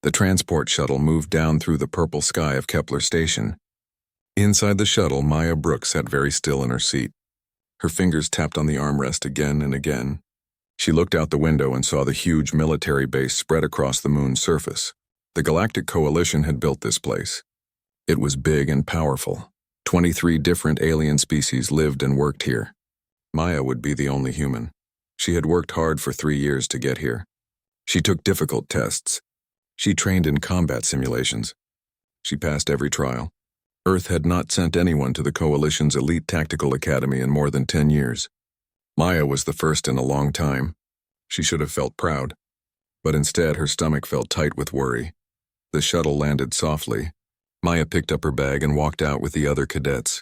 The transport shuttle moved down through the purple sky of Kepler Station. Inside the shuttle, Maya Brooks sat very still in her seat. Her fingers tapped on the armrest again and again. She looked out the window and saw the huge military base spread across the moon's surface. The Galactic Coalition had built this place. It was big and powerful. 23 different alien species lived and worked here. Maya would be the only human. She had worked hard for 3 years to get here. She took difficult tests. She trained in combat simulations. She passed every trial. Earth had not sent anyone to the Coalition's elite tactical academy in more than 10 years. Maya was the first in a long time. She should have felt proud. But instead, her stomach felt tight with worry. The shuttle landed softly. Maya picked up her bag and walked out with the other cadets.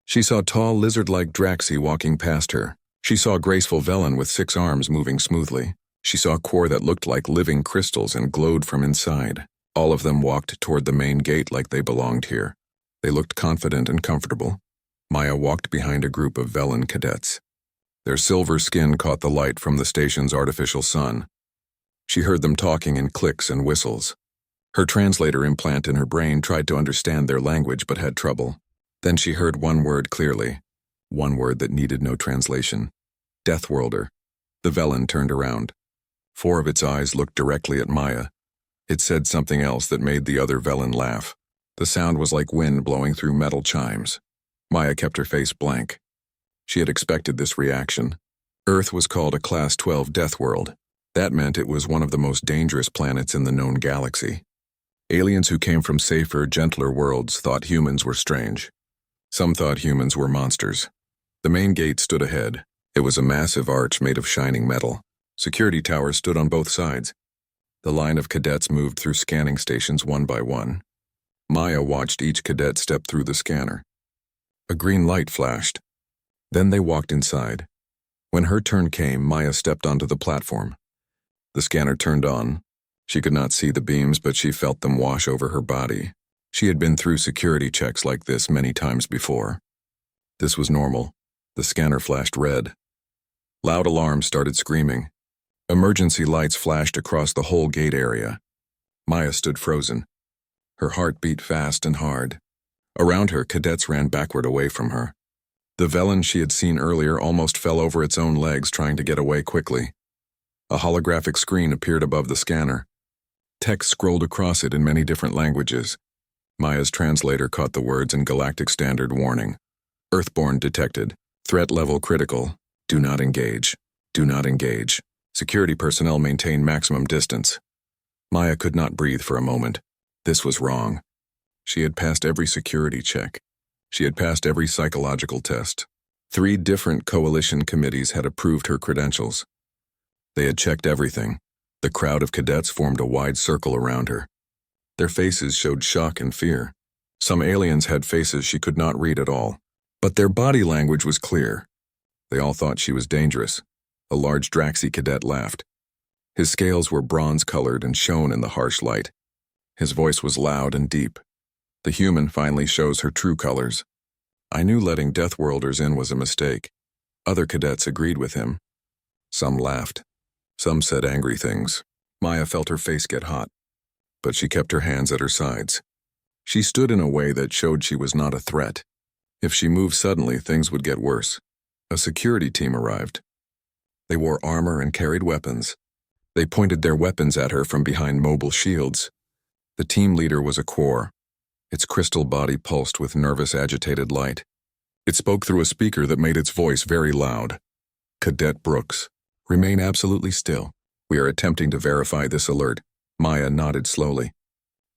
She saw tall, lizard-like Draxi walking past her. She saw graceful Velen with 6 arms moving smoothly. She saw core that looked like living crystals and glowed from inside. All of them walked toward the main gate like they belonged here. They looked confident and comfortable. Maya walked behind a group of Velen cadets. Their silver skin caught the light from the station's artificial sun. She heard them talking in clicks and whistles. Her translator implant in her brain tried to understand their language but had trouble. Then she heard one word clearly, one word that needed no translation. Deathworlder. The Velen turned around. 4 of its eyes looked directly at Maya. It said something else that made the other Velen laugh. The sound was like wind blowing through metal chimes. Maya kept her face blank. She had expected this reaction. Earth was called a Class 12 death world. That meant it was one of the most dangerous planets in the known galaxy. Aliens who came from safer, gentler worlds thought humans were strange. Some thought humans were monsters. The main gate stood ahead. It was a massive arch made of shining metal. Security towers stood on both sides. The line of cadets moved through scanning stations one by one. Maya watched each cadet step through the scanner. A green light flashed. Then they walked inside. When her turn came, Maya stepped onto the platform. The scanner turned on. She could not see the beams, but she felt them wash over her body. She had been through security checks like this many times before. This was normal. The scanner flashed red. Loud alarms started screaming. Emergency lights flashed across the whole gate area. Maya stood frozen. Her heart beat fast and hard. Around her, cadets ran backward away from her. The Velen she had seen earlier almost fell over its own legs trying to get away quickly. A holographic screen appeared above the scanner. Text scrolled across it in many different languages. Maya's translator caught the words in Galactic Standard warning. Earthborn detected. Threat level critical. Do not engage. Do not engage. Security personnel maintain maximum distance. Maya could not breathe for a moment. This was wrong. She had passed every security check. She had passed every psychological test. 3 different coalition committees had approved her credentials. They had checked everything. The crowd of cadets formed a wide circle around her. Their faces showed shock and fear. Some aliens had faces she could not read at all, but their body language was clear. They all thought she was dangerous. A large Draxi cadet laughed. His scales were bronze-colored and shone in the harsh light. His voice was loud and deep. The human finally shows her true colors. I knew letting Deathworlders in was a mistake. Other cadets agreed with him. Some laughed. Some said angry things. Maya felt her face get hot, but she kept her hands at her sides. She stood in a way that showed she was not a threat. If she moved suddenly, things would get worse. A security team arrived. They wore armor and carried weapons. They pointed their weapons at her from behind mobile shields. The team leader was a core. Its crystal body pulsed with nervous, agitated light. It spoke through a speaker that made its voice very loud. Cadet Brooks, remain absolutely still. We are attempting to verify this alert. Maya nodded slowly.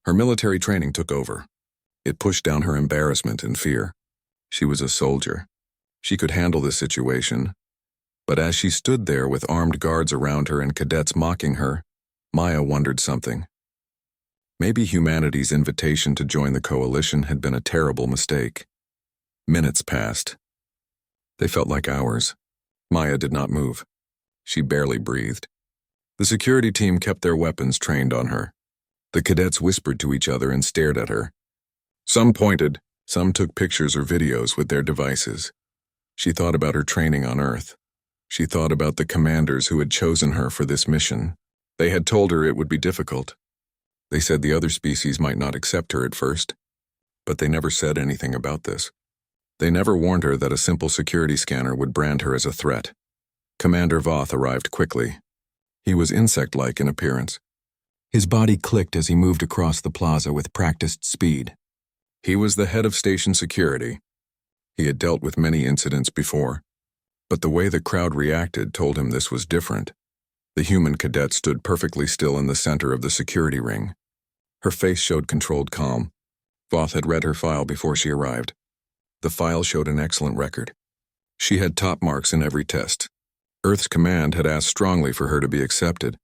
Her military training took over. It pushed down her embarrassment and fear. She was a soldier. She could handle this situation. But as she stood there with armed guards around her and cadets mocking her, Maya wondered something. Maybe humanity's invitation to join the coalition had been a terrible mistake. Minutes passed. They felt like hours. Maya did not move. She barely breathed. The security team kept their weapons trained on her. The cadets whispered to each other and stared at her. Some pointed, some took pictures or videos with their devices. She thought about her training on Earth. She thought about the commanders who had chosen her for this mission. They had told her it would be difficult. They said the other species might not accept her at first, but they never said anything about this. They never warned her that a simple security scanner would brand her as a threat. Commander Voth arrived quickly. He was insect-like in appearance. His body clicked as he moved across the plaza with practiced speed. He was the head of station security. He had dealt with many incidents before, but the way the crowd reacted told him this was different. The human cadet stood perfectly still in the center of the security ring. Her face showed controlled calm. Voth had read her file before she arrived. The file showed an excellent record. She had top marks in every test. Earth's command had asked strongly for her to be accepted.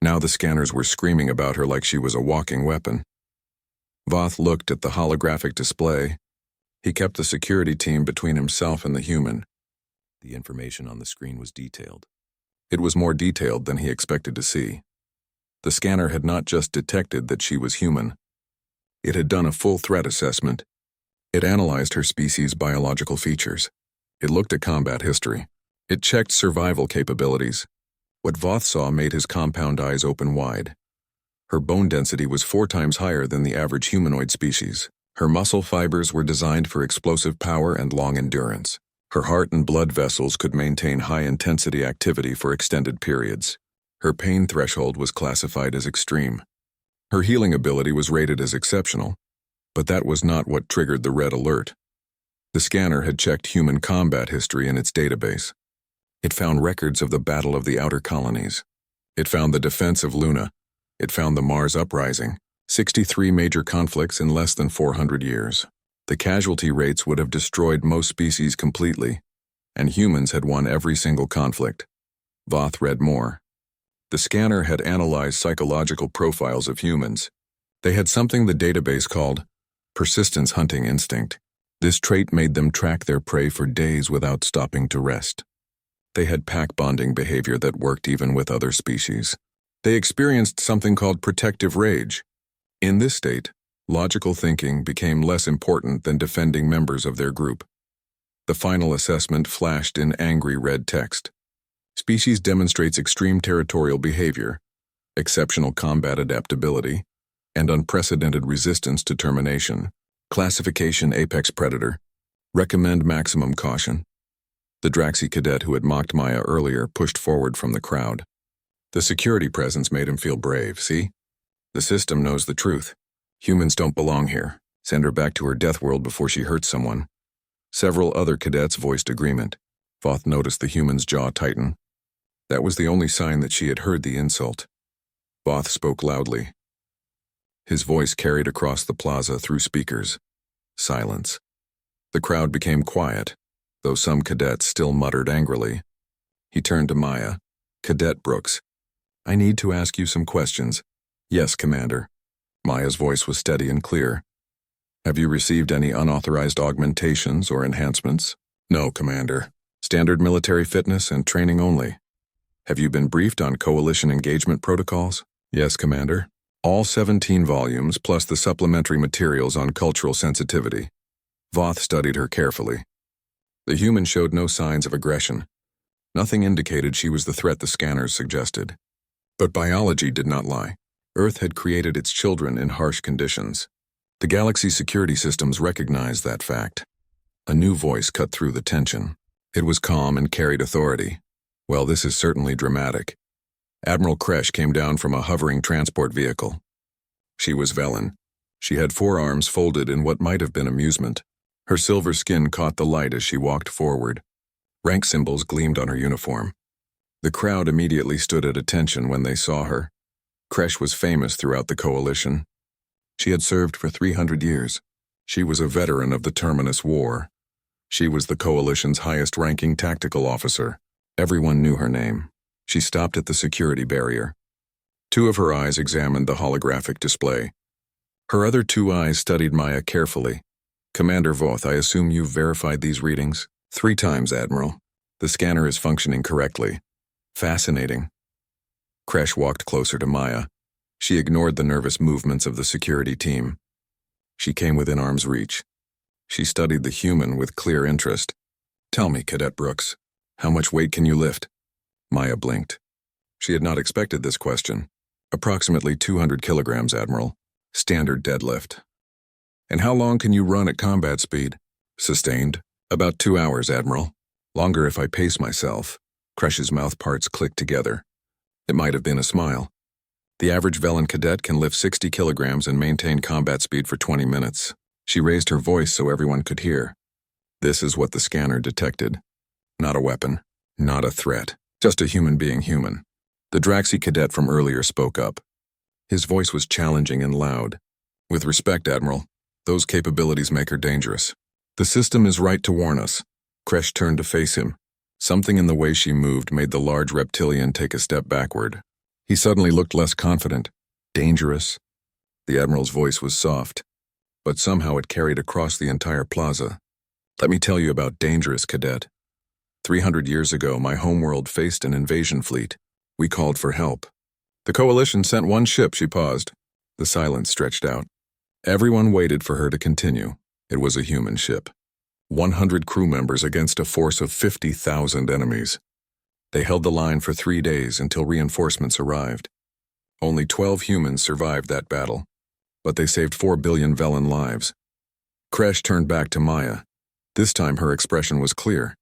Now the scanners were screaming about her like she was a walking weapon. Voth looked at the holographic display. He kept the security team between himself and the human. The information on the screen was detailed. It was more detailed than he expected to see. The scanner had not just detected that she was human. It had done a full threat assessment. It analyzed her species' biological features. It looked at combat history. It checked survival capabilities. What Voth saw made his compound eyes open wide. Her bone density was 4 times higher than the average humanoid species. Her muscle fibers were designed for explosive power and long endurance. Her heart and blood vessels could maintain high-intensity activity for extended periods. Her pain threshold was classified as extreme. Her healing ability was rated as exceptional, but that was not what triggered the red alert. The scanner had checked human combat history in its database. It found records of the Battle of the Outer Colonies. It found the defense of Luna. It found the Mars Uprising, 63 major conflicts in less than 400 years. The casualty rates would have destroyed most species completely, and humans had won every single conflict. Voth read more. The scanner had analyzed psychological profiles of humans. They had something the database called persistence hunting instinct. This trait made them track their prey for days without stopping to rest. They had pack bonding behavior that worked even with other species. They experienced something called protective rage. In this state, logical thinking became less important than defending members of their group. The final assessment flashed in angry red text. Species demonstrates extreme territorial behavior, exceptional combat adaptability, and unprecedented resistance to termination. Classification Apex Predator. Recommend maximum caution. The Draxi cadet who had mocked Maya earlier pushed forward from the crowd. The security presence made him feel brave, see? The system knows the truth. Humans don't belong here. Send her back to her death world before she hurts someone. Several other cadets voiced agreement. Voth noticed the human's jaw tighten. That was the only sign that she had heard the insult. Voth spoke loudly. His voice carried across the plaza through speakers. Silence. The crowd became quiet, though some cadets still muttered angrily. He turned to Maya. Cadet Brooks, I need to ask you some questions. Yes, Commander. Maya's voice was steady and clear. Have you received any unauthorized augmentations or enhancements? No, Commander. Standard military fitness and training only. Have you been briefed on coalition engagement protocols? Yes, Commander. All 17 volumes plus the supplementary materials on cultural sensitivity. Voth studied her carefully. The human showed no signs of aggression. Nothing indicated she was the threat the scanners suggested. But biology did not lie. Earth had created its children in harsh conditions. The galaxy's security systems recognized that fact. A new voice cut through the tension. It was calm and carried authority. Well, this is certainly dramatic. Admiral Kresh came down from a hovering transport vehicle. She was Velen. She had 4 arms folded in what might have been amusement. Her silver skin caught the light as she walked forward. Rank symbols gleamed on her uniform. The crowd immediately stood at attention when they saw her. Kresh was famous throughout the coalition. She had served for 300 years. She was a veteran of the Terminus War. She was the coalition's highest-ranking tactical officer. Everyone knew her name. She stopped at the security barrier. 2 of her eyes examined the holographic display. Her other 2 eyes studied Maya carefully. Commander Voth, I assume you've verified these readings? 3 times, Admiral. The scanner is functioning correctly. Fascinating. Kresh walked closer to Maya. She ignored the nervous movements of the security team. She came within arm's reach. She studied the human with clear interest. Tell me, Cadet Brooks, how much weight can you lift? Maya blinked. She had not expected this question. Approximately 200 kilograms, Admiral. Standard deadlift. And how long can you run at combat speed? Sustained. About 2 hours, Admiral. Longer if I pace myself. Kresh's mouth parts clicked together. It might have been a smile. The average Velen cadet can lift 60 kilograms and maintain combat speed for 20 minutes. She raised her voice so everyone could hear. This is what the scanner detected. Not a weapon. Not a threat. Just a human being human. The Draxi cadet from earlier spoke up. His voice was challenging and loud. With respect, Admiral, those capabilities make her dangerous. The system is right to warn us. Kresh turned to face him. Something in the way she moved made the large reptilian take a step backward. He suddenly looked less confident. Dangerous? The Admiral's voice was soft, but somehow it carried across the entire plaza. Let me tell you about dangerous, cadet. 300 years ago, my homeworld faced an invasion fleet. We called for help. The Coalition sent one ship, she paused. The silence stretched out. Everyone waited for her to continue. It was a human ship. 100 crew members against a force of 50,000 enemies. They held the line for 3 days until reinforcements arrived. Only 12 humans survived that battle, but they saved 4 billion Velen lives. Kresh turned back to Maya. This time her expression was clear.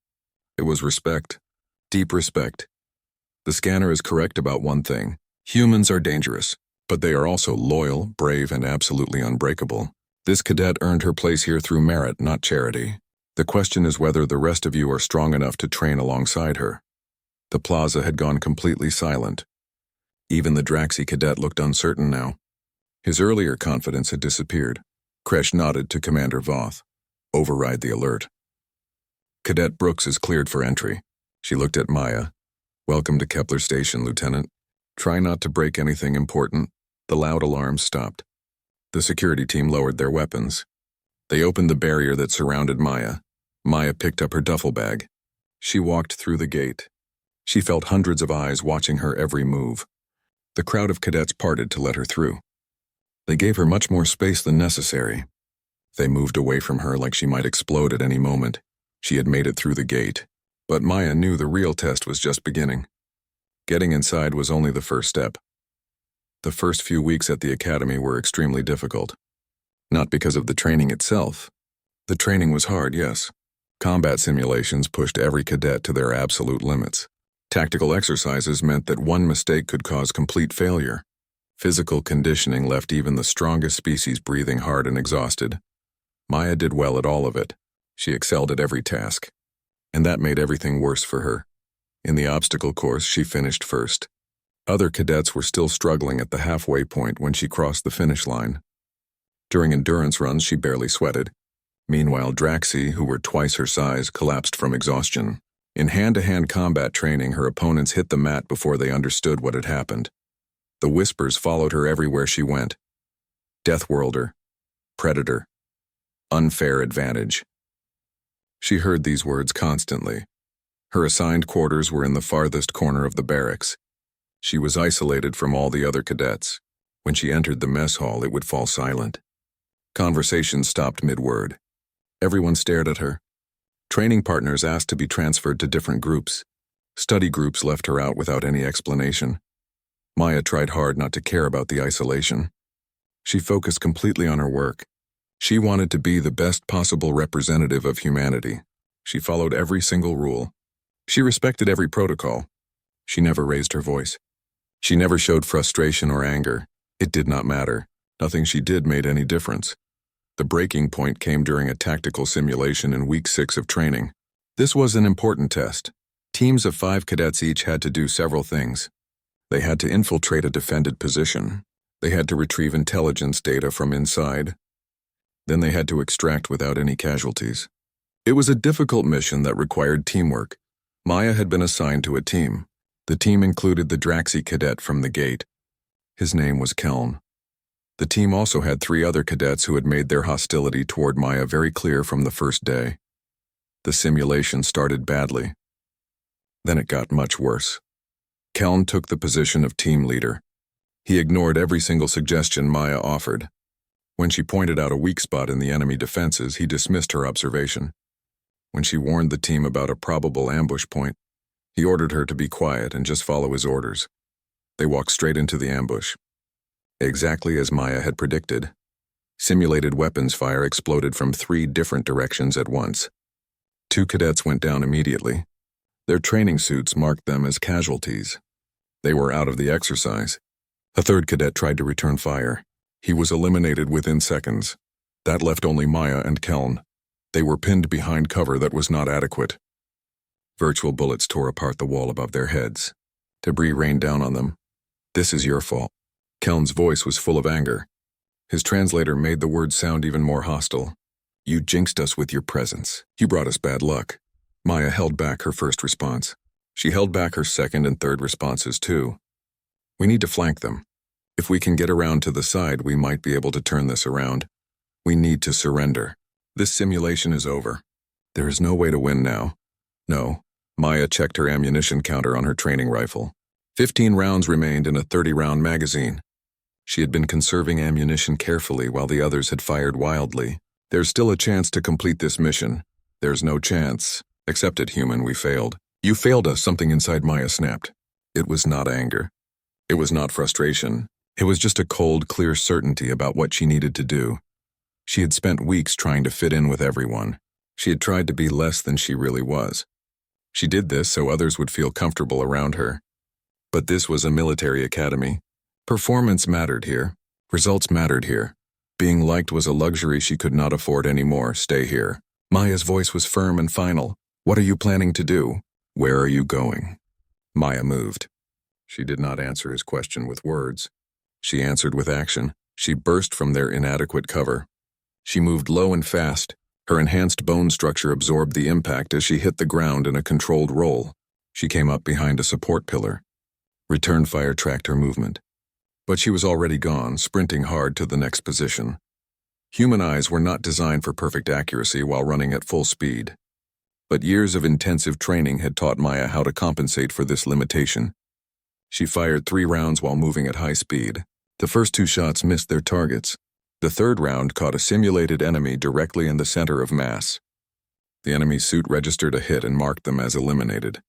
It was respect. Deep respect. The scanner is correct about one thing. Humans are dangerous, but they are also loyal, brave, and absolutely unbreakable. This cadet earned her place here through merit, not charity. The question is whether the rest of you are strong enough to train alongside her. The plaza had gone completely silent. Even the Draxi cadet looked uncertain now. His earlier confidence had disappeared. Kresh nodded to Commander Voth. Override the alert. Cadet Brooks is cleared for entry. She looked at Maya. Welcome to Kepler Station, Lieutenant. Try not to break anything important. The loud alarms stopped. The security team lowered their weapons. They opened the barrier that surrounded Maya. Maya picked up her duffel bag. She walked through the gate. She felt hundreds of eyes watching her every move. The crowd of cadets parted to let her through. They gave her much more space than necessary. They moved away from her like she might explode at any moment. She had made it through the gate, but Maya knew the real test was just beginning. Getting inside was only the first step. The first few weeks at the academy were extremely difficult. Not because of the training itself. The training was hard, yes. Combat simulations pushed every cadet to their absolute limits. Tactical exercises meant that one mistake could cause complete failure. Physical conditioning left even the strongest species breathing hard and exhausted. Maya did well at all of it. She excelled at every task. And that made everything worse for her. In the obstacle course, she finished first. Other cadets were still struggling at the halfway point when she crossed the finish line. During endurance runs, she barely sweated. Meanwhile, Draxi, who were twice her size, collapsed from exhaustion. In hand-to-hand combat training, her opponents hit the mat before they understood what had happened. The whispers followed her everywhere she went. Deathworlder. Predator. Unfair advantage. She heard these words constantly. Her assigned quarters were in the farthest corner of the barracks. She was isolated from all the other cadets. When she entered the mess hall, it would fall silent. Conversation stopped mid-word. Everyone stared at her. Training partners asked to be transferred to different groups. Study groups left her out without any explanation. Maya tried hard not to care about the isolation. She focused completely on her work. She wanted to be the best possible representative of humanity. She followed every single rule. She respected every protocol. She never raised her voice. She never showed frustration or anger. It did not matter. Nothing she did made any difference. The breaking point came during a tactical simulation in week 6 of training. This was an important test. Teams of 5 cadets each had to do several things. They had to infiltrate a defended position. They had to retrieve intelligence data from inside. Then they had to extract without any casualties. It was a difficult mission that required teamwork. Maya had been assigned to a team. The team included the Draxi cadet from the gate. His name was Keln. The team also had 3 other cadets who had made their hostility toward Maya very clear from the first day. The simulation started badly. Then it got much worse. Keln took the position of team leader. He ignored every single suggestion Maya offered. When she pointed out a weak spot in the enemy defenses, he dismissed her observation. When she warned the team about a probable ambush point, he ordered her to be quiet and just follow his orders. They walked straight into the ambush. Exactly as Maya had predicted, simulated weapons fire exploded from 3 different directions at once. 2 cadets went down immediately. Their training suits marked them as casualties. They were out of the exercise. A 3rd cadet tried to return fire. He was eliminated within seconds. That left only Maya and Keln. They were pinned behind cover that was not adequate. Virtual bullets tore apart the wall above their heads. Debris rained down on them. "This is your fault." Keln's voice was full of anger. His translator made the words sound even more hostile. "You jinxed us with your presence. You brought us bad luck." Maya held back her first response. She held back her second and third responses too. "We need to flank them. If we can get around to the side, we might be able to turn this around. We need to surrender. This simulation is over. There is no way to win now." No. Maya checked her ammunition counter on her training rifle. 15 rounds remained in a 30-round magazine. She had been conserving ammunition carefully while the others had fired wildly. "There's still a chance to complete this mission." "There's no chance. Accept it, human, we failed." "You failed us," something inside Maya snapped. It was not anger. It was not frustration. It was just a cold, clear certainty about what she needed to do. She had spent weeks trying to fit in with everyone. She had tried to be less than she really was. She did this so others would feel comfortable around her. But this was a military academy. Performance mattered here. Results mattered here. Being liked was a luxury she could not afford anymore. "Stay here." Maya's voice was firm and final. "What are you planning to do? Where are you going?" Maya moved. She did not answer his question with words. She answered with action. She burst from their inadequate cover. She moved low and fast. Her enhanced bone structure absorbed the impact as she hit the ground in a controlled roll. She came up behind a support pillar. Return fire tracked her movement. But she was already gone, sprinting hard to the next position. Human eyes were not designed for perfect accuracy while running at full speed. But years of intensive training had taught Maya how to compensate for this limitation. She fired 3 rounds while moving at high speed. The first 2 shots missed their targets. The 3rd round caught a simulated enemy directly in the center of mass. The enemy's suit registered a hit and marked them as eliminated.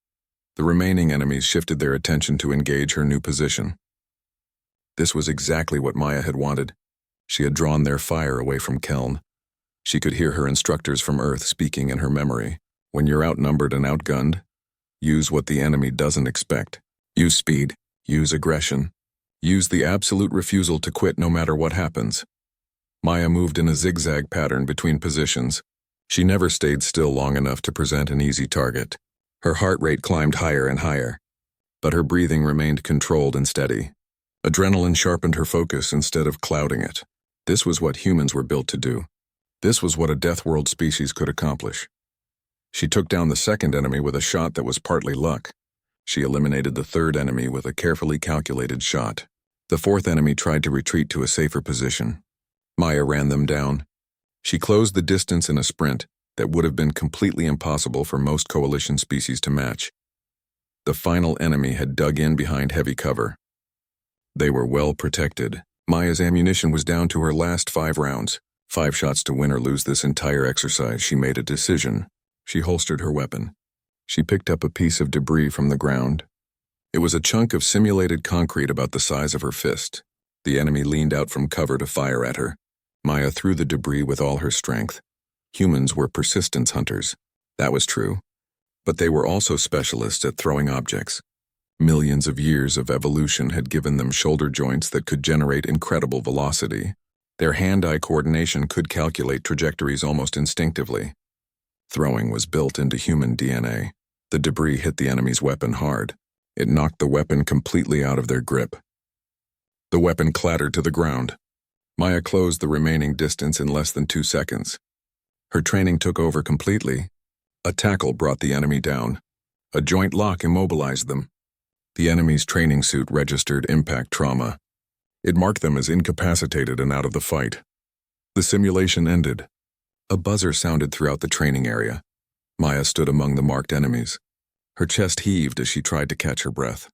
The remaining enemies shifted their attention to engage her new position. This was exactly what Maya had wanted. She had drawn their fire away from Keln. She could hear her instructors from Earth speaking in her memory. "When you're outnumbered and outgunned, use what the enemy doesn't expect. Use speed. Use aggression. Use the absolute refusal to quit no matter what happens." Maya moved in a zigzag pattern between positions. She never stayed still long enough to present an easy target. Her heart rate climbed higher and higher, but her breathing remained controlled and steady. Adrenaline sharpened her focus instead of clouding it. This was what humans were built to do. This was what a Death World species could accomplish. She took down the 2nd enemy with a shot that was partly luck. She eliminated the 3rd enemy with a carefully calculated shot. The 4th enemy tried to retreat to a safer position. Maya ran them down. She closed the distance in a sprint that would have been completely impossible for most coalition species to match. The final enemy had dug in behind heavy cover. They were well protected. Maya's ammunition was down to her last 5 rounds. 5 shots to win or lose this entire exercise. She made a decision. She holstered her weapon. She picked up a piece of debris from the ground. It was a chunk of simulated concrete about the size of her fist. The enemy leaned out from cover to fire at her. Maya threw the debris with all her strength. Humans were persistence hunters. That was true. But they were also specialists at throwing objects. Millions of years of evolution had given them shoulder joints that could generate incredible velocity. Their hand-eye coordination could calculate trajectories almost instinctively. Throwing was built into human DNA. The debris hit the enemy's weapon hard. It knocked the weapon completely out of their grip. The weapon clattered to the ground. Maya closed the remaining distance in less than 2 seconds. Her training took over completely. A tackle brought the enemy down. A joint lock immobilized them. The enemy's training suit registered impact trauma. It marked them as incapacitated and out of the fight. The simulation ended. A buzzer sounded throughout the training area. Maya stood among the marked enemies. Her chest heaved as she tried to catch her breath.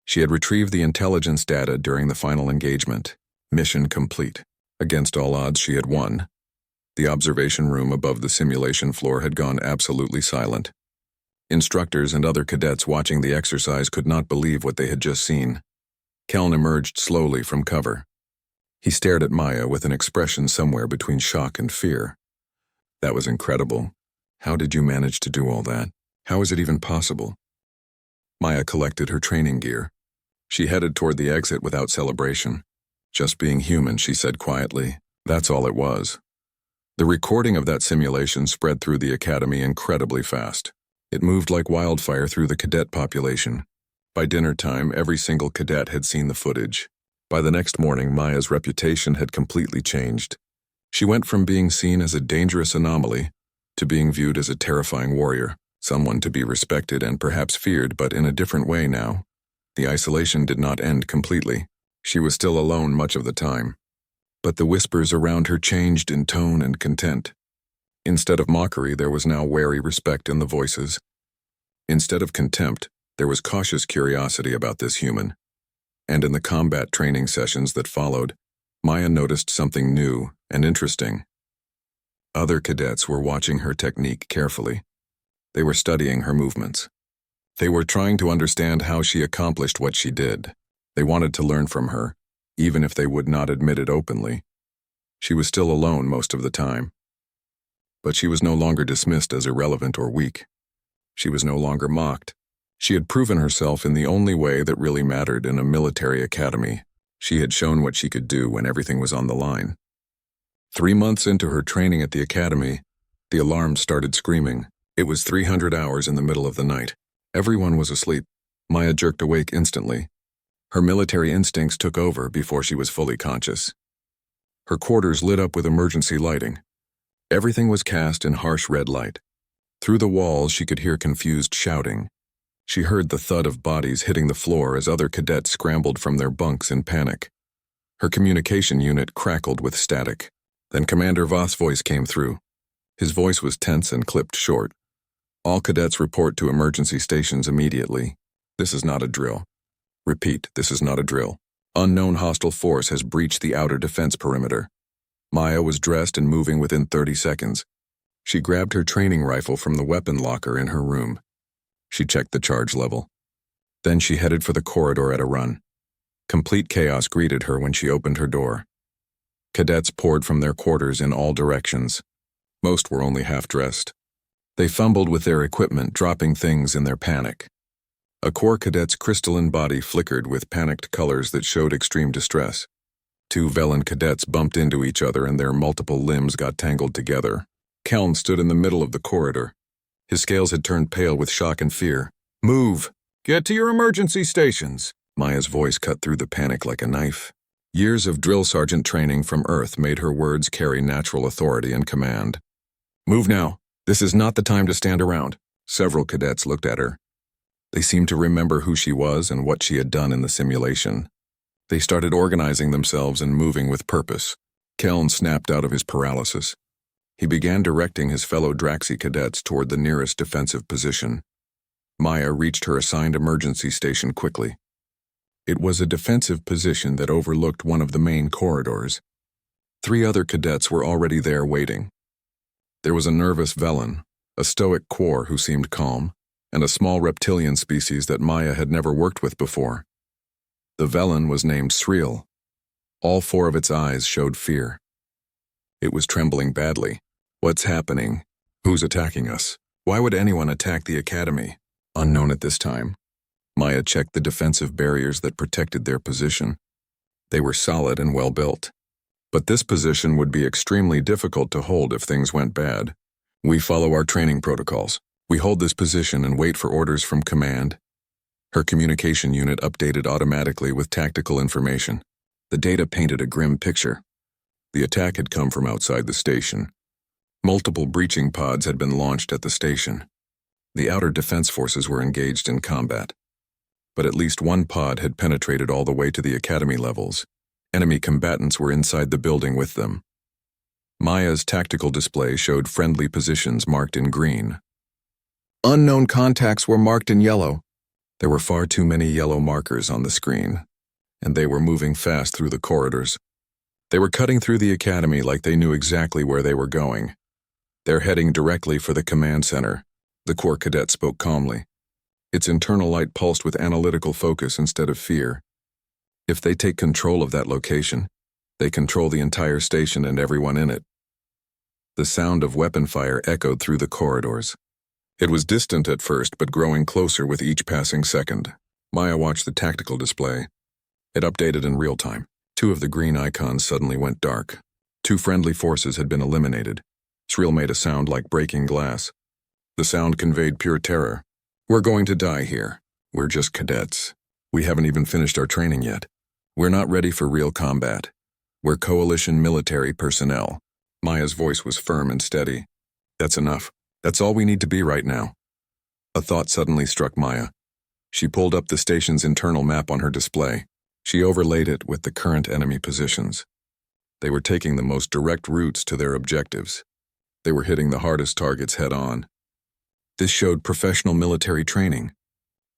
She had retrieved the intelligence data during the final engagement. Mission complete. Against all odds, she had won. The observation room above the simulation floor had gone absolutely silent. Instructors and other cadets watching the exercise could not believe what they had just seen. Keln emerged slowly from cover. He stared at Maya with an expression somewhere between shock and fear. That was incredible. How did you manage to do all that? How is it even possible? Maya collected her training gear. She headed toward the exit without celebration. Just being human, she said quietly. That's all it was. The recording of that simulation spread through the academy incredibly fast. It moved like wildfire through the cadet population. By dinner time, every single cadet had seen the footage. By the next morning, Maya's reputation had completely changed. She went from being seen as a dangerous anomaly to being viewed as a terrifying warrior, someone to be respected and perhaps feared, but in a different way now. The isolation did not end completely. She was still alone much of the time. But the whispers around her changed in tone and content. Instead of mockery, there was now wary respect in the voices. Instead of contempt, there was cautious curiosity about this human. And in the combat training sessions that followed, Maya noticed something new and interesting. Other cadets were watching her technique carefully. They were studying her movements. They were trying to understand how she accomplished what she did. They wanted to learn from her, even if they would not admit it openly. She was still alone most of the time. But she was no longer dismissed as irrelevant or weak. She was no longer mocked. She had proven herself in the only way that really mattered in a military academy. She had shown what she could do when everything was on the line. 3 months into her training at the academy, the alarm started screaming. It was 300 hours in the middle of the night. Everyone was asleep. Maya jerked awake instantly. Her military instincts took over before she was fully conscious. Her quarters lit up with emergency lighting. Everything was cast in harsh red light. Through the walls, she could hear confused shouting. She heard the thud of bodies hitting the floor as other cadets scrambled from their bunks in panic. Her communication unit crackled with static. Then Commander Voth's voice came through. His voice was tense and clipped short. All cadets report to emergency stations immediately. This is not a drill. Repeat, this is not a drill. Unknown hostile force has breached the outer defense perimeter. Maya was dressed and moving within 30 seconds. She grabbed her training rifle from the weapon locker in her room. She checked the charge level. Then she headed for the corridor at a run. Complete chaos greeted her when she opened her door. Cadets poured from their quarters in all directions. Most were only half-dressed. They fumbled with their equipment, dropping things in their panic. A Corps cadet's crystalline body flickered with panicked colors that showed extreme distress. 2 Velen cadets bumped into each other and their multiple limbs got tangled together. Keln stood in the middle of the corridor. His scales had turned pale with shock and fear. Move! Get to your emergency stations! Maya's voice cut through the panic like a knife. Years of drill sergeant training from Earth made her words carry natural authority and command. Move now! This is not the time to stand around. Several cadets looked at her. They seemed to remember who she was and what she had done in the simulation. They started organizing themselves and moving with purpose. Keln snapped out of his paralysis. He began directing his fellow Draxi cadets toward the nearest defensive position. Maya reached her assigned emergency station quickly. It was a defensive position that overlooked one of the main corridors. 3 other cadets were already there waiting. There was a nervous Velen, a stoic Quor who seemed calm, and a small reptilian species that Maya had never worked with before. The Velen was named Sriel. All 4 of its eyes showed fear. It was trembling badly. What's happening? Who's attacking us? Why would anyone attack the academy? Unknown at this time. Maya checked the defensive barriers that protected their position. They were solid and well built. But this position would be extremely difficult to hold if things went bad. We follow our training protocols. We hold this position and wait for orders from command. Her communication unit updated automatically with tactical information. The data painted a grim picture. The attack had come from outside the station. Multiple breaching pods had been launched at the station. The outer defense forces were engaged in combat. But at least 1 pod had penetrated all the way to the academy levels. Enemy combatants were inside the building with them. Maya's tactical display showed friendly positions marked in green. Unknown contacts were marked in yellow. There were far too many yellow markers on the screen, and they were moving fast through the corridors. They were cutting through the academy like they knew exactly where they were going. They're heading directly for the command center, the Corps cadet spoke calmly. Its internal light pulsed with analytical focus instead of fear. If they take control of that location, they control the entire station and everyone in it. The sound of weapon fire echoed through the corridors. It was distant at first, but growing closer with each passing second. Maya watched the tactical display. It updated in real time. 2 of the green icons suddenly went dark. 2 friendly forces had been eliminated. Sriel made a sound like breaking glass. The sound conveyed pure terror. We're going to die here. We're just cadets. We haven't even finished our training yet. We're not ready for real combat. We're coalition military personnel. Maya's voice was firm and steady. That's enough. That's all we need to be right now. A thought suddenly struck Maya. She pulled up the station's internal map on her display. She overlaid it with the current enemy positions. They were taking the most direct routes to their objectives. They were hitting the hardest targets head-on. This showed professional military training.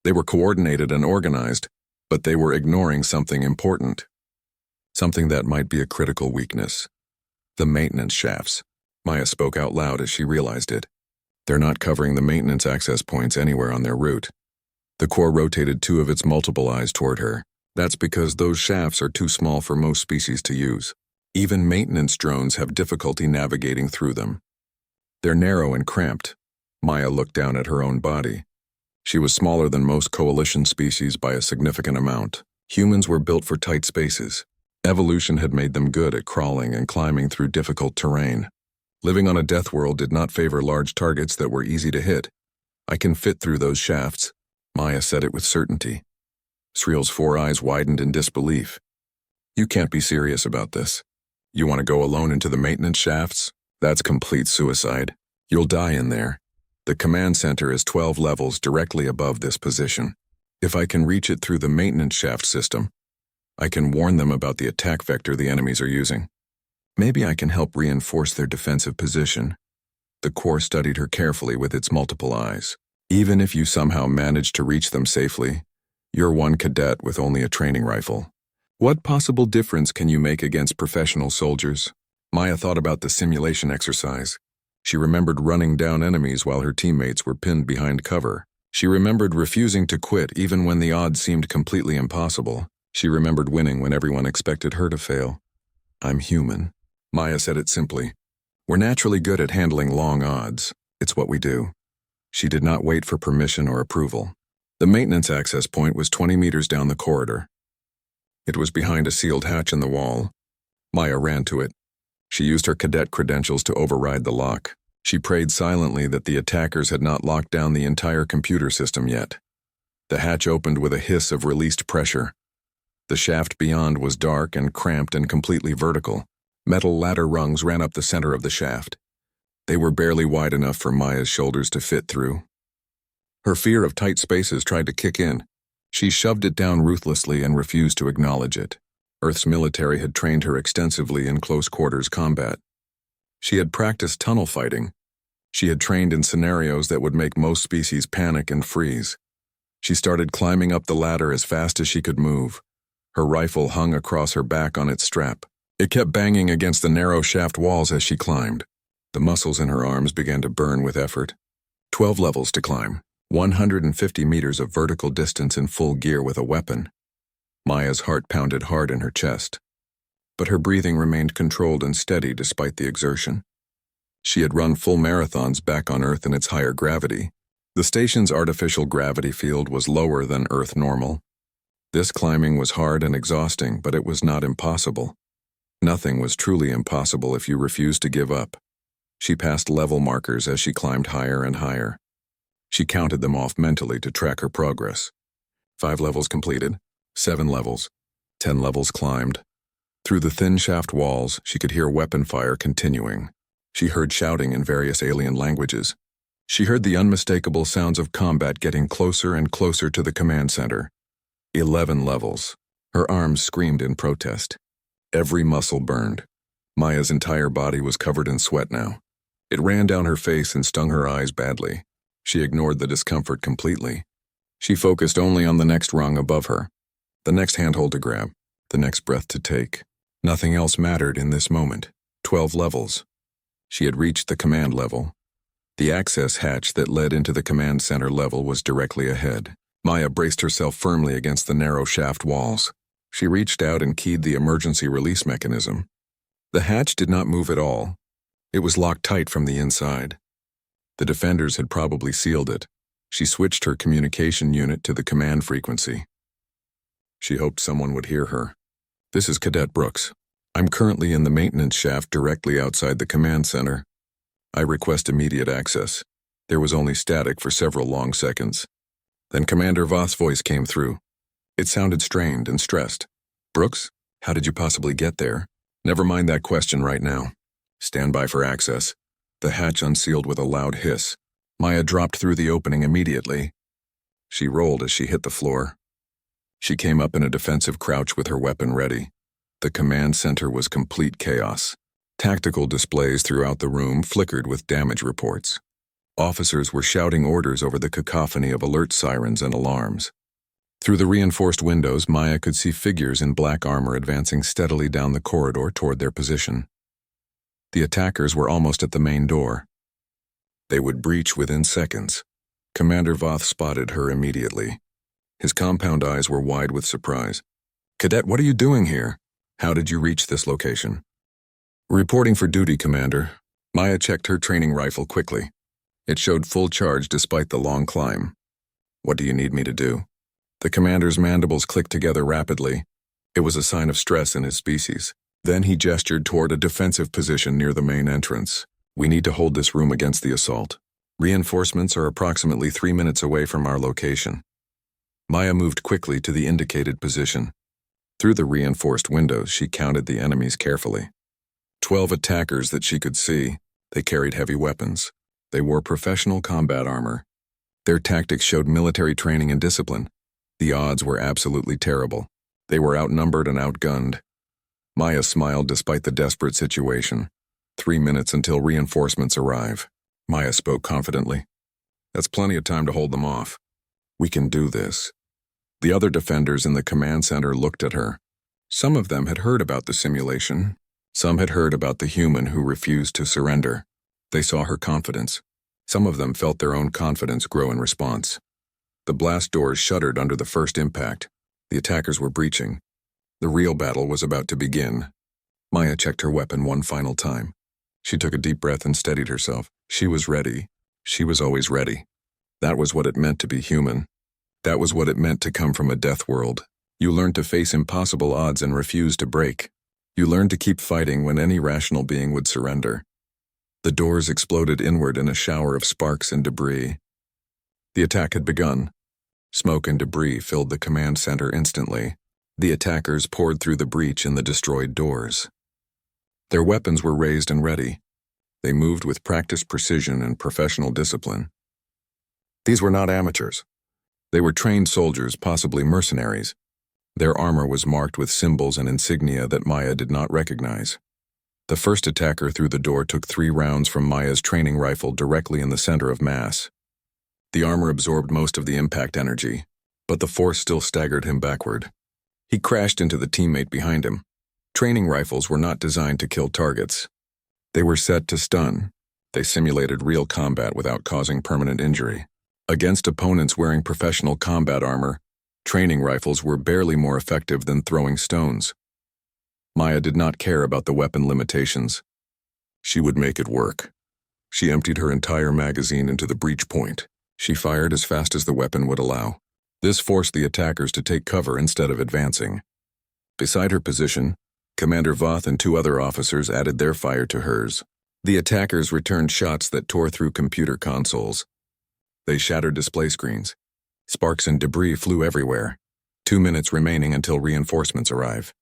They were coordinated and organized, but they were ignoring something important. Something that might be a critical weakness. The maintenance shafts. Maya spoke out loud as she realized it. They're not covering the maintenance access points anywhere on their route. The Corps rotated 2 of its multiple eyes toward her. That's because those shafts are too small for most species to use. Even maintenance drones have difficulty navigating through them. They're narrow and cramped. Maya looked down at her own body. She was smaller than most coalition species by a significant amount. Humans were built for tight spaces. Evolution had made them good at crawling and climbing through difficult terrain. Living on a death world did not favor large targets that were easy to hit. I can fit through those shafts. Maya said it with certainty. Sriel's 4 eyes widened in disbelief. You can't be serious about this. You want to go alone into the maintenance shafts? That's complete suicide. You'll die in there. The command center is 12 levels directly above this position. If I can reach it through the maintenance shaft system, I can warn them about the attack vector the enemies are using. Maybe I can help reinforce their defensive position. The Corps studied her carefully with its multiple eyes. Even if you somehow manage to reach them safely, you're one cadet with only a training rifle. What possible difference can you make against professional soldiers? Maya thought about the simulation exercise. She remembered running down enemies while her teammates were pinned behind cover. She remembered refusing to quit even when the odds seemed completely impossible. She remembered winning when everyone expected her to fail. I'm human. Maya said it simply. We're naturally good at handling long odds. It's what we do. She did not wait for permission or approval. The maintenance access point was 20 meters down the corridor. It was behind a sealed hatch in the wall. Maya ran to it. She used her cadet credentials to override the lock. She prayed silently that the attackers had not locked down the entire computer system yet. The hatch opened with a hiss of released pressure. The shaft beyond was dark and cramped and completely vertical. Metal ladder rungs ran up the center of the shaft. They were barely wide enough for Maya's shoulders to fit through. Her fear of tight spaces tried to kick in. She shoved it down ruthlessly and refused to acknowledge it. Earth's military had trained her extensively in close-quarters combat. She had practiced tunnel fighting. She had trained in scenarios that would make most species panic and freeze. She started climbing up the ladder as fast as she could move. Her rifle hung across her back on its strap. It kept banging against the narrow shaft walls as she climbed. The muscles in her arms began to burn with effort. 12 levels to climb. 150 meters of vertical distance in full gear with a weapon. Maya's heart pounded hard in her chest. But her breathing remained controlled and steady despite the exertion. She had run full marathons back on Earth in its higher gravity. The station's artificial gravity field was lower than Earth normal. This climbing was hard and exhausting, but it was not impossible. Nothing was truly impossible if you refused to give up. She passed level markers as she climbed higher and higher. She counted them off mentally to track her progress. 5 levels completed, 7 levels, 10 levels climbed. Through the thin shaft walls, she could hear weapon fire continuing. She heard shouting in various alien languages. She heard the unmistakable sounds of combat getting closer and closer to the command center. 11 levels. Her arms screamed in protest. Every muscle burned. Maya's entire body was covered in sweat now. It ran down her face and stung her eyes badly. She ignored the discomfort completely. She focused only on the next rung above her, the next handhold to grab, the next breath to take. Nothing else mattered in this moment. 12 levels. She had reached the command level. The access hatch that led into the command center level was directly ahead. Maya braced herself firmly against the narrow shaft walls. She reached out and keyed the emergency release mechanism. The hatch did not move at all. It was locked tight from the inside. The defenders had probably sealed it. She switched her communication unit to the command frequency. She hoped someone would hear her. "This is Cadet Brooks. I'm currently in the maintenance shaft directly outside the command center. I request immediate access." There was only static for several long seconds. Then Commander Voth's voice came through. It sounded strained and stressed. "Brooks, how did you possibly get there?" "Never mind that question right now. Stand by for access." The hatch unsealed with a loud hiss. Maya dropped through the opening immediately. She rolled as she hit the floor. She came up in a defensive crouch with her weapon ready. The command center was complete chaos. Tactical displays throughout the room flickered with damage reports. Officers were shouting orders over the cacophony of alert sirens and alarms. Through the reinforced windows, Maya could see figures in black armor advancing steadily down the corridor toward their position. The attackers were almost at the main door. They would breach within seconds. Commander Voth spotted her immediately. His compound eyes were wide with surprise. "Cadet, what are you doing here? How did you reach this location?" "Reporting for duty, Commander." Maya checked her training rifle quickly. It showed full charge despite the long climb. "What do you need me to do?" The commander's mandibles clicked together rapidly. It was a sign of stress in his species. Then he gestured toward a defensive position near the main entrance. "We need to hold this room against the assault. Reinforcements are approximately 3 minutes away from our location." Maya moved quickly to the indicated position. Through the reinforced windows, she counted the enemies carefully. 12 attackers that she could see. They carried heavy weapons. They wore professional combat armor. Their tactics showed military training and discipline. The odds were absolutely terrible. They were outnumbered and outgunned. Maya smiled despite the desperate situation. 3 minutes until reinforcements arrive. Maya spoke confidently. "That's plenty of time to hold them off. We can do this." The other defenders in the command center looked at her. Some of them had heard about the simulation. Some had heard about the human who refused to surrender. They saw her confidence. Some of them felt their own confidence grow in response. The blast doors shuddered under the first impact. The attackers were breaching. The real battle was about to begin. Maya checked her weapon one final time. She took a deep breath and steadied herself. She was ready. She was always ready. That was what it meant to be human. That was what it meant to come from a death world. You learn to face impossible odds and refuse to break. You learn to keep fighting when any rational being would surrender. The doors exploded inward in a shower of sparks and debris. The attack had begun. Smoke and debris filled the command center instantly. The attackers poured through the breach in the destroyed doors. Their weapons were raised and ready. They moved with practiced precision and professional discipline. These were not amateurs. They were trained soldiers, possibly mercenaries. Their armor was marked with symbols and insignia that Maya did not recognize. The first attacker through the door took 3 rounds from Maya's training rifle directly in the center of mass. The armor absorbed most of the impact energy, but the force still staggered him backward. He crashed into the teammate behind him. Training rifles were not designed to kill targets. They were set to stun. They simulated real combat without causing permanent injury. Against opponents wearing professional combat armor, training rifles were barely more effective than throwing stones. Maya did not care about the weapon limitations. She would make it work. She emptied her entire magazine into the breach point. She fired as fast as the weapon would allow. This forced the attackers to take cover instead of advancing. Beside her position, Commander Voth and 2 other officers added their fire to hers. The attackers returned shots that tore through computer consoles. They shattered display screens. Sparks and debris flew everywhere. 2 minutes remaining until reinforcements arrive.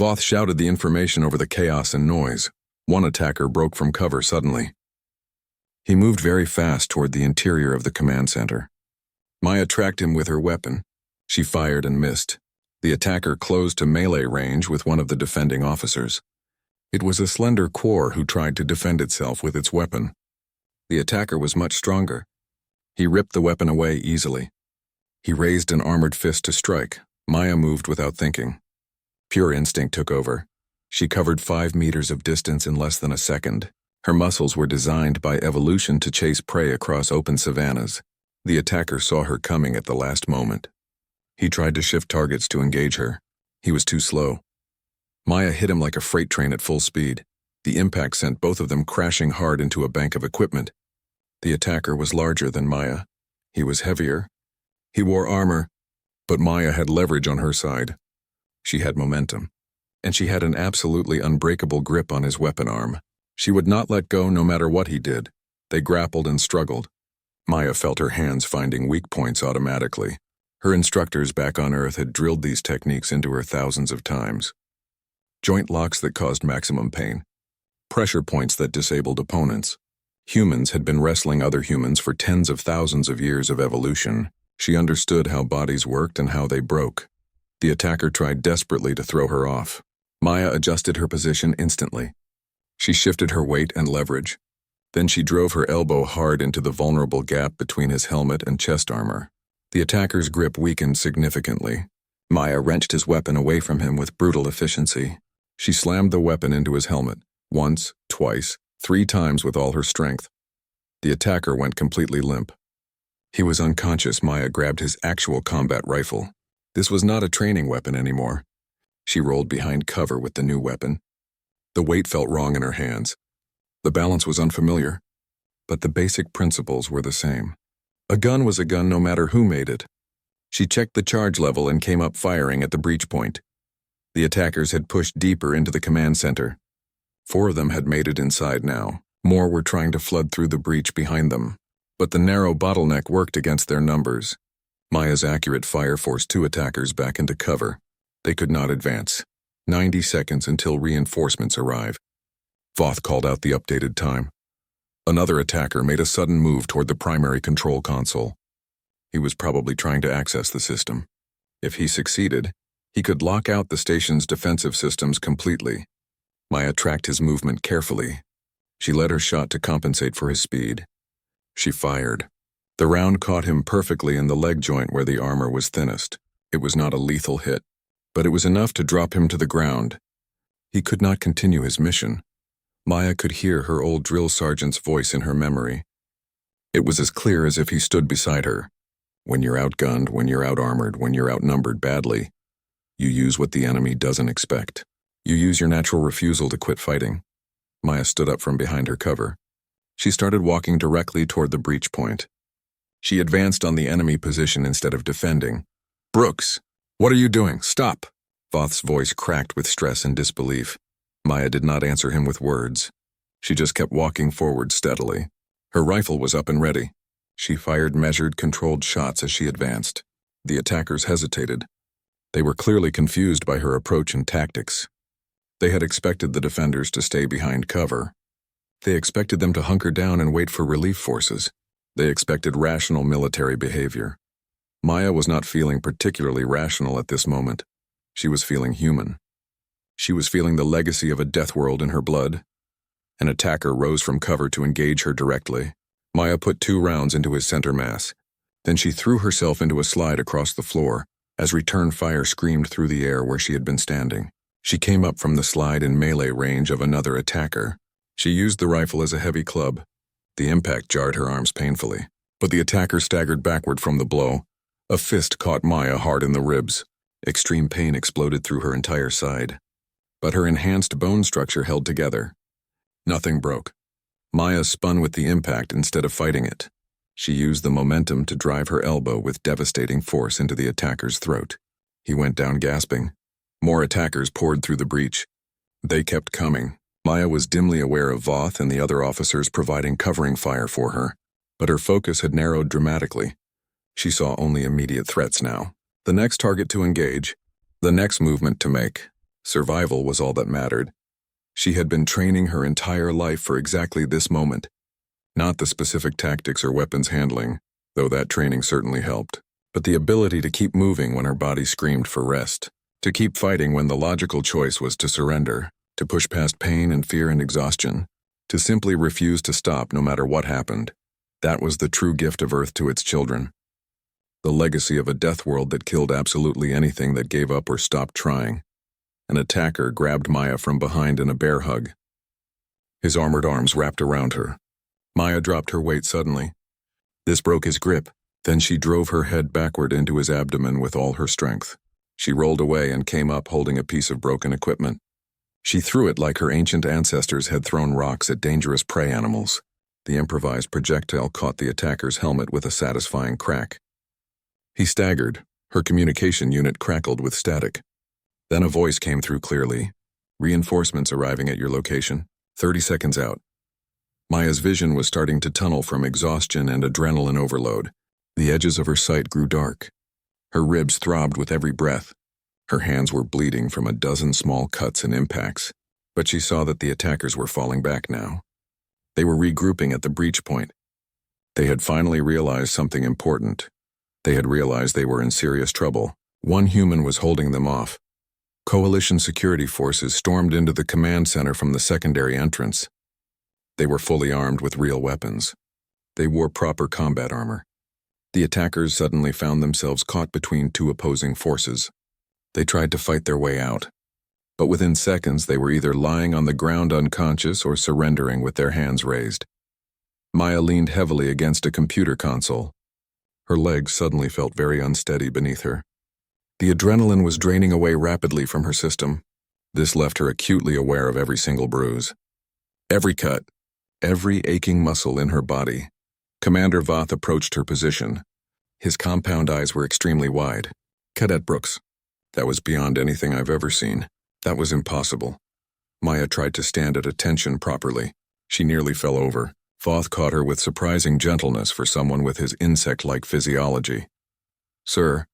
Voth shouted the information over the chaos and noise. One attacker broke from cover suddenly. He moved very fast toward the interior of the command center. Maya tracked him with her weapon. She fired and missed. The attacker closed to melee range with one of the defending officers. It was a slender Quor who tried to defend itself with its weapon. The attacker was much stronger. He ripped the weapon away easily. He raised an armored fist to strike. Maya moved without thinking. Pure instinct took over. She covered 5 meters of distance in less than a second. Her muscles were designed by evolution to chase prey across open savannas. The attacker saw her coming at the last moment. He tried to shift targets to engage her. He was too slow. Maya hit him like a freight train at full speed. The impact sent both of them crashing hard into a bank of equipment. The attacker was larger than Maya. He was heavier. He wore armor, but Maya had leverage on her side. She had momentum, and she had an absolutely unbreakable grip on his weapon arm. She would not let go no matter what he did. They grappled and struggled. Maya felt her hands finding weak points automatically. Her instructors back on Earth had drilled these techniques into her thousands of times. Joint locks that caused maximum pain. Pressure points that disabled opponents. Humans had been wrestling other humans for tens of thousands of years of evolution. She understood how bodies worked and how they broke. The attacker tried desperately to throw her off. Maya adjusted her position instantly. She shifted her weight and leverage. Then she drove her elbow hard into the vulnerable gap between his helmet and chest armor. The attacker's grip weakened significantly. Maya wrenched his weapon away from him with brutal efficiency. She slammed the weapon into his helmet, once, twice, 3 times with all her strength. The attacker went completely limp. He was unconscious. Maya grabbed his actual combat rifle. This was not a training weapon anymore. She rolled behind cover with the new weapon. The weight felt wrong in her hands. The balance was unfamiliar, but the basic principles were the same. A gun was a gun no matter who made it. She checked the charge level and came up firing at the breach point. The attackers had pushed deeper into the command center. 4 of them had made it inside now. More were trying to flood through the breach behind them, but the narrow bottleneck worked against their numbers. Maya's accurate fire forced 2 attackers back into cover. They could not advance. 90 seconds until reinforcements arrive. Voth called out the updated time. Another attacker made a sudden move toward the primary control console. He was probably trying to access the system. If he succeeded, he could lock out the station's defensive systems completely. Maya tracked his movement carefully. She led her shot to compensate for his speed. She fired. The round caught him perfectly in the leg joint where the armor was thinnest. It was not a lethal hit, but it was enough to drop him to the ground. He could not continue his mission. Maya could hear her old drill sergeant's voice in her memory. It was as clear as if he stood beside her. When you're outgunned, when you're out-armored, when you're outnumbered badly, you use what the enemy doesn't expect. You use your natural refusal to quit fighting. Maya stood up from behind her cover. She started walking directly toward the breach point. She advanced on the enemy position instead of defending. "Brooks, what are you doing? Stop!" Voth's voice cracked with stress and disbelief. Maya did not answer him with words. She just kept walking forward steadily. Her rifle was up and ready. She fired measured, controlled shots as she advanced. The attackers hesitated. They were clearly confused by her approach and tactics. They had expected the defenders to stay behind cover. They expected them to hunker down and wait for relief forces. They expected rational military behavior. Maya was not feeling particularly rational at this moment. She was feeling human. She was feeling the legacy of a death world in her blood. An attacker rose from cover to engage her directly. Maya put 2 rounds into his center mass. Then she threw herself into a slide across the floor as return fire screamed through the air where she had been standing. She came up from the slide in melee range of another attacker. She used the rifle as a heavy club. The impact jarred her arms painfully, but the attacker staggered backward from the blow. A fist caught Maya hard in the ribs. Extreme pain exploded through her entire side. But her enhanced bone structure held together. Nothing broke. Maya spun with the impact instead of fighting it. She used the momentum to drive her elbow with devastating force into the attacker's throat. He went down gasping. More attackers poured through the breach. They kept coming. Maya was dimly aware of Voth and the other officers providing covering fire for her, but her focus had narrowed dramatically. She saw only immediate threats now. The next target to engage, the next movement to make. Survival was all that mattered. She had been training her entire life for exactly this moment. Not the specific tactics or weapons handling, though that training certainly helped, but the ability to keep moving when her body screamed for rest, to keep fighting when the logical choice was to surrender, to push past pain and fear and exhaustion, to simply refuse to stop no matter what happened. That was the true gift of Earth to its children. The legacy of a death world that killed absolutely anything that gave up or stopped trying. An attacker grabbed Maya from behind in a bear hug. His armored arms wrapped around her. Maya dropped her weight suddenly. This broke his grip. Then she drove her head backward into his abdomen with all her strength. She rolled away and came up holding a piece of broken equipment. She threw it like her ancient ancestors had thrown rocks at dangerous prey animals. The improvised projectile caught the attacker's helmet with a satisfying crack. He staggered. Her communication unit crackled with static. Then a voice came through clearly. Reinforcements arriving at your location. 30 seconds out. Maya's vision was starting to tunnel from exhaustion and adrenaline overload. The edges of her sight grew dark. Her ribs throbbed with every breath. Her hands were bleeding from a dozen small cuts and impacts, but she saw that the attackers were falling back now. They were regrouping at the breach point. They had finally realized something important. They had realized they were in serious trouble. One human was holding them off. Coalition security forces stormed into the command center from the secondary entrance. They were fully armed with real weapons. They wore proper combat armor. The attackers suddenly found themselves caught between two opposing forces. They tried to fight their way out, but within seconds they were either lying on the ground unconscious or surrendering with their hands raised. Maya leaned heavily against a computer console. Her legs suddenly felt very unsteady beneath her. The adrenaline was draining away rapidly from her system. This left her acutely aware of every single bruise, every cut, every aching muscle in her body. Commander Voth approached her position. His compound eyes were extremely wide. Cadet Brooks. That was beyond anything I've ever seen. That was impossible. Maya tried to stand at attention properly. She nearly fell over. Voth caught her with surprising gentleness for someone with his insect-like physiology. Sir,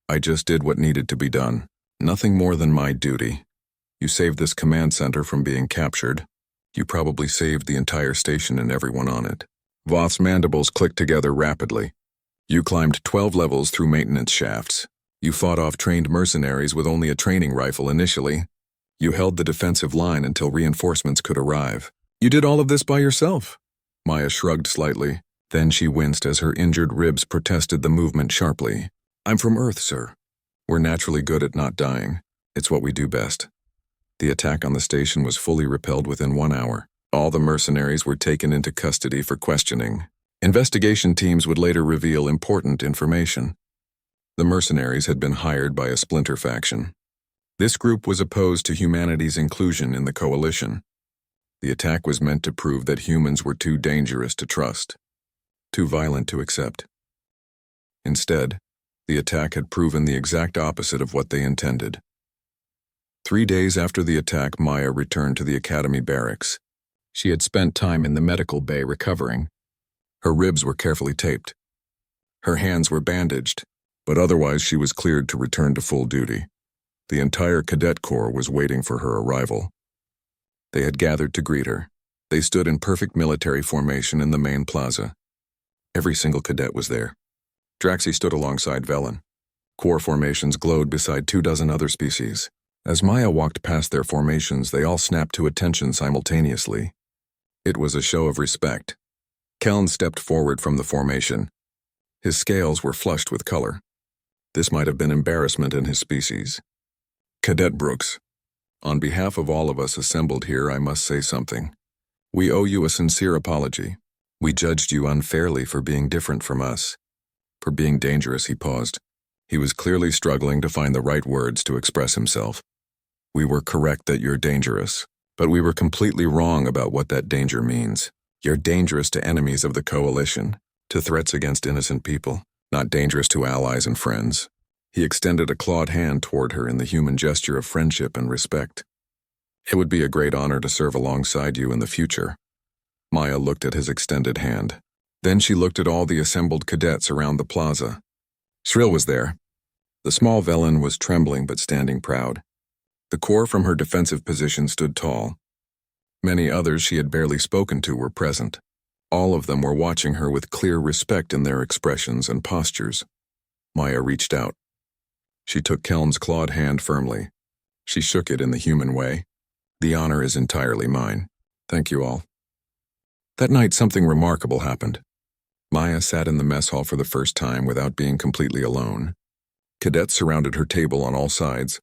I just did what needed to be done. Nothing more than my duty. You saved this command center from being captured. You probably saved the entire station and everyone on it. Voth's mandibles clicked together rapidly. You climbed 12 levels through maintenance shafts. You fought off trained mercenaries with only a training rifle initially. You held the defensive line until reinforcements could arrive. You did all of this by yourself. Maya shrugged slightly. Then she winced as her injured ribs protested the movement sharply. I'm from Earth, sir. We're naturally good at not dying. It's what we do best. The attack on the station was fully repelled within 1 hour. All the mercenaries were taken into custody for questioning. Investigation teams would later reveal important information. The mercenaries had been hired by a splinter faction. This group was opposed to humanity's inclusion in the coalition. The attack was meant to prove that humans were too dangerous to trust, too violent to accept. Instead, the attack had proven the exact opposite of what they intended. 3 days after the attack, Maya returned to the academy barracks. She had spent time in the medical bay recovering. Her ribs were carefully taped. Her hands were bandaged, but otherwise she was cleared to return to full duty. The entire cadet corps was waiting for her arrival. They had gathered to greet her. They stood in perfect military formation in the main plaza. Every single cadet was there. Draxi stood alongside Velen. Corps formations glowed beside 24 other species. As Maya walked past their formations, they all snapped to attention simultaneously. It was a show of respect. Keln stepped forward from the formation. His scales were flushed with color. This might have been embarrassment in his species. Cadet Brooks, on behalf of all of us assembled here, I must say something. We owe you a sincere apology. We judged you unfairly for being different from us. For being dangerous, he paused. He was clearly struggling to find the right words to express himself. We were correct that you're dangerous, but we were completely wrong about what that danger means. You're dangerous to enemies of the coalition, to threats against innocent people, not dangerous to allies and friends. He extended a clawed hand toward her in the human gesture of friendship and respect. It would be a great honor to serve alongside you in the future. Maya looked at his extended hand. Then she looked at all the assembled cadets around the plaza. Shrill was there. The small Velen was trembling but standing proud. The corps from her defensive position stood tall. Many others she had barely spoken to were present. All of them were watching her with clear respect in their expressions and postures. Maya reached out. She took Kelm's clawed hand firmly. She shook it in the human way. The honor is entirely mine. Thank you all. That night something remarkable happened. Maya sat in the mess hall for the first time without being completely alone. Cadets surrounded her table on all sides.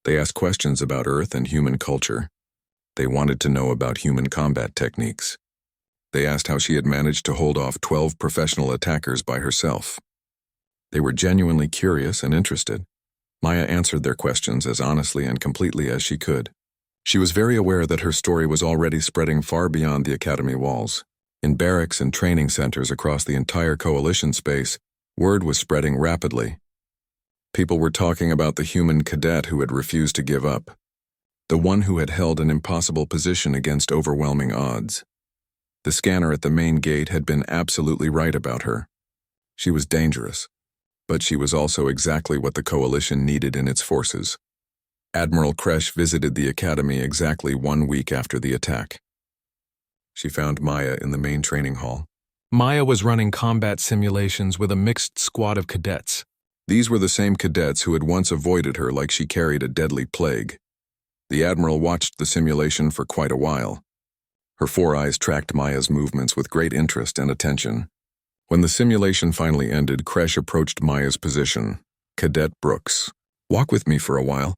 They asked questions about Earth and human culture. They wanted to know about human combat techniques. They asked how she had managed to hold off 12 professional attackers by herself. They were genuinely curious and interested. Maya answered their questions as honestly and completely as she could. She was very aware that her story was already spreading far beyond the academy walls. In barracks and training centers across the entire coalition space, word was spreading rapidly. People were talking about the human cadet who had refused to give up, the one who had held an impossible position against overwhelming odds. The scanner at the main gate had been absolutely right about her. She was dangerous, but she was also exactly what the coalition needed in its forces. Admiral Kresh visited the academy exactly 1 week after the attack. She found Maya in the main training hall. Maya was running combat simulations with a mixed squad of cadets. These were the same cadets who had once avoided her like she carried a deadly plague. The Admiral watched the simulation for quite a while. Her 4 eyes tracked Maya's movements with great interest and attention. When the simulation finally ended, Kresh approached Maya's position. "Cadet Brooks, walk with me for a while.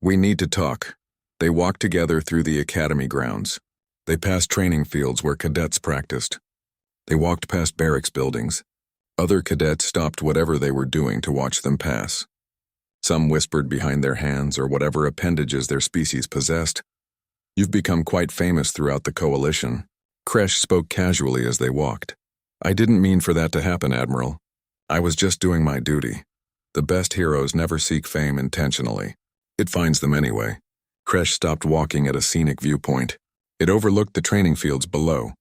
We need to talk." They walked together through the academy grounds. They passed training fields where cadets practiced. They walked past barracks buildings. Other cadets stopped whatever they were doing to watch them pass. Some whispered behind their hands or whatever appendages their species possessed. "You've become quite famous throughout the coalition." Kresh spoke casually as they walked. "I didn't mean for that to happen, Admiral. I was just doing my duty. The best heroes never seek fame intentionally. It finds them anyway." Kresh stopped walking at a scenic viewpoint. It overlooked the training fields below.